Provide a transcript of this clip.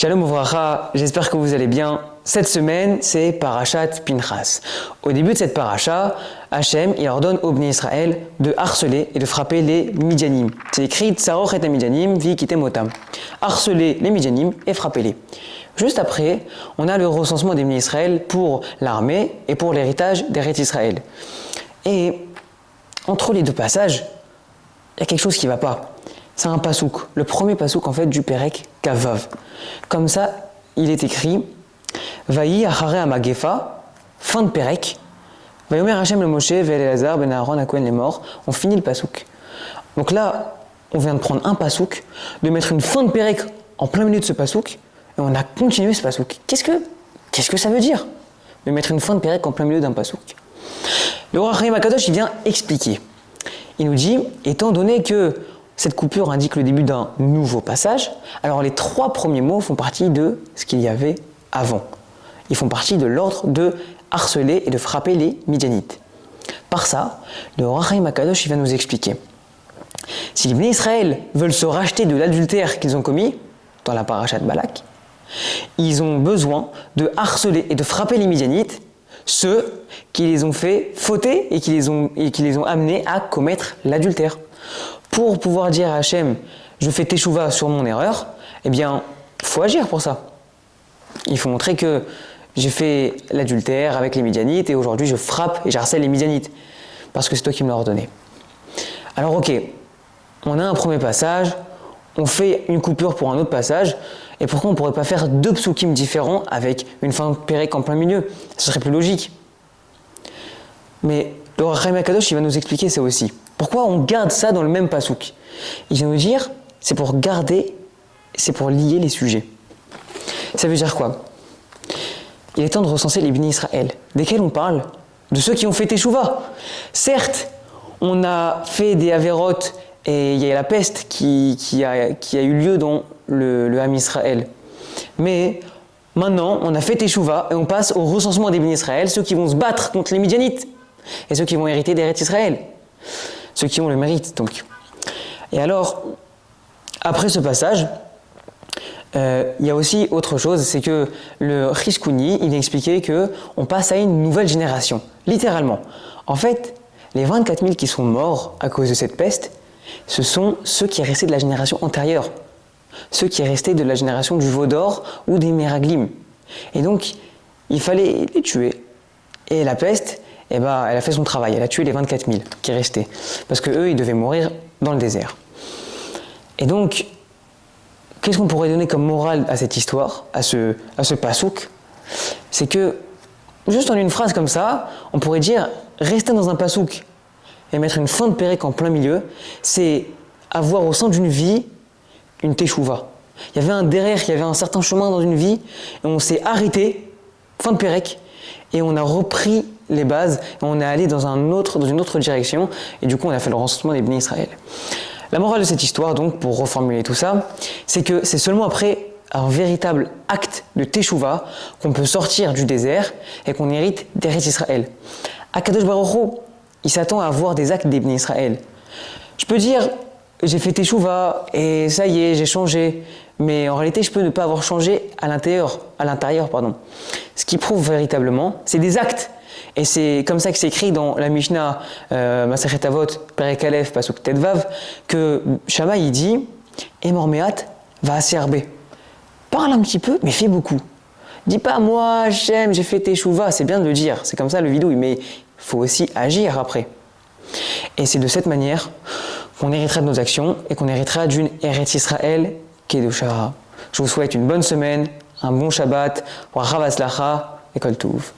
Shalom Uvracha, j'espère que vous allez bien. Cette semaine, c'est Parashat Pinchas. Au début de cette paracha, Hachem il ordonne aux Bnei Israël de harceler et de frapper les Midyanim. C'est écrit Tsaroch et Midyanim, vi kitem otam. Harceler les Midyanim et frapper-les. Juste après, on a le recensement des Bnei Israël pour l'armée et pour l'héritage d'Eretz Israël. Et entre les deux passages, il y a quelque chose qui ne va pas. C'est un pasouk, le premier pasouk en fait du Perek Kavav. Comme ça, il est écrit Vayi achare amagefa, fin de Perek. Vayomer Hashem le Moshe, ve'Elazar ben Aaron à Kohen les morts. On finit le pasouk. Donc là, on vient de prendre un pasouk, de mettre une fin de Perek en plein milieu de ce pasouk, et on a continué ce pasouk. Qu'est-ce que ça veut dire de mettre une fin de Perek en plein milieu d'un pasouk? Le Or HaChaim HaKadosh, il vient expliquer. Il nous dit, étant donné que cette coupure indique le début d'un nouveau passage, alors les trois premiers mots font partie de ce qu'il y avait avant. Ils font partie de l'ordre de harceler et de frapper les Midianites. Par ça, le Or HaChaim HaKadosh, il va nous expliquer. Si les Bnei Israël veulent se racheter de l'adultère qu'ils ont commis, dans la parashat Balak, ils ont besoin de harceler et de frapper les Midianites, ceux qui les ont fait fauter et qui les ont amenés à commettre l'adultère. Pour pouvoir dire à Hachem, je fais teshuva sur mon erreur, eh bien, il faut agir pour ça. Il faut montrer que j'ai fait l'adultère avec les Midianites et aujourd'hui je frappe et j'harcèle les Midianites parce que c'est toi qui me l'as ordonné. Alors ok, on a un premier passage, on fait une coupure pour un autre passage, et pourquoi on ne pourrait pas faire deux psukim différents avec une fin de Perek en plein milieu? Ce serait plus logique. Mais le Or HaChaim HaKadosh, il va nous expliquer ça aussi. Pourquoi on garde ça dans le même pasouk? Il vient nous dire, c'est pour garder, c'est pour lier les sujets. Ça veut dire quoi? Il est temps de recenser les Bnei Israël, desquels on parle de ceux qui ont fait teshuva. Certes, on a fait des avérotes et il y a la peste qui a eu lieu dans le Ham Israël. Mais maintenant, on a fait teshuva et on passe au recensement des Bnei Israël, ceux qui vont se battre contre les Midianites et ceux qui vont hériter d'Eretz Israël. Ceux qui ont le mérite, donc. Et alors, après ce passage, il y a aussi autre chose, c'est que le Chizkuni, il a expliqué qu'on passe à une nouvelle génération, littéralement. En fait, les 24 000 qui sont morts à cause de cette peste, ce sont ceux qui sont restés de la génération antérieure, ceux qui sont restés de la génération du veau d'or ou des Meraglim. Et donc, il fallait les tuer. Et la peste, elle a fait son travail, elle a tué les 24 000 qui restaient, parce qu'eux, ils devaient mourir dans le désert. Et donc, qu'est-ce qu'on pourrait donner comme morale à cette histoire, à ce pasouk? C'est que, juste en une phrase comme ça, on pourrait dire, rester dans un pasouk et mettre une fin de Perek en plein milieu, c'est avoir au sein d'une vie une teshuva. Il y avait un derrière, il y avait un certain chemin dans une vie, et on s'est arrêté, fin de Perek, et on a repris les bases, et on est allé dans une autre direction, et du coup on a fait le recensement des Bnei Israël. La morale de cette histoire, donc, pour reformuler tout ça, c'est que c'est seulement après un véritable acte de teshuva qu'on peut sortir du désert et qu'on hérite d'Eretz Israël. Akadosh Baruch Hu, il s'attend à avoir des actes des Bnei Israël. Je peux dire, j'ai fait teshuva et ça y est, j'ai changé. Mais en réalité, je peux ne pas avoir changé à l'intérieur. Ce qui prouve véritablement, c'est des actes. Et c'est comme ça que c'est écrit dans la Mishnah Masechet Avot, Perek Aleph, Pasuk Tetvav, que Shammai il dit Emor meat va aserbe. Parle un petit peu, mais fais beaucoup. Dis pas moi, Hachem, j'ai fait teshuva, c'est bien de le dire, c'est comme ça le vidouille, mais il faut aussi agir après. Et c'est de cette manière qu'on héritera de nos actions et qu'on héritera d'une Eretz Israël Kedusha. Je vous souhaite une bonne semaine, un bon Shabbat, Bracha Vatzlacha et Kol Tuv.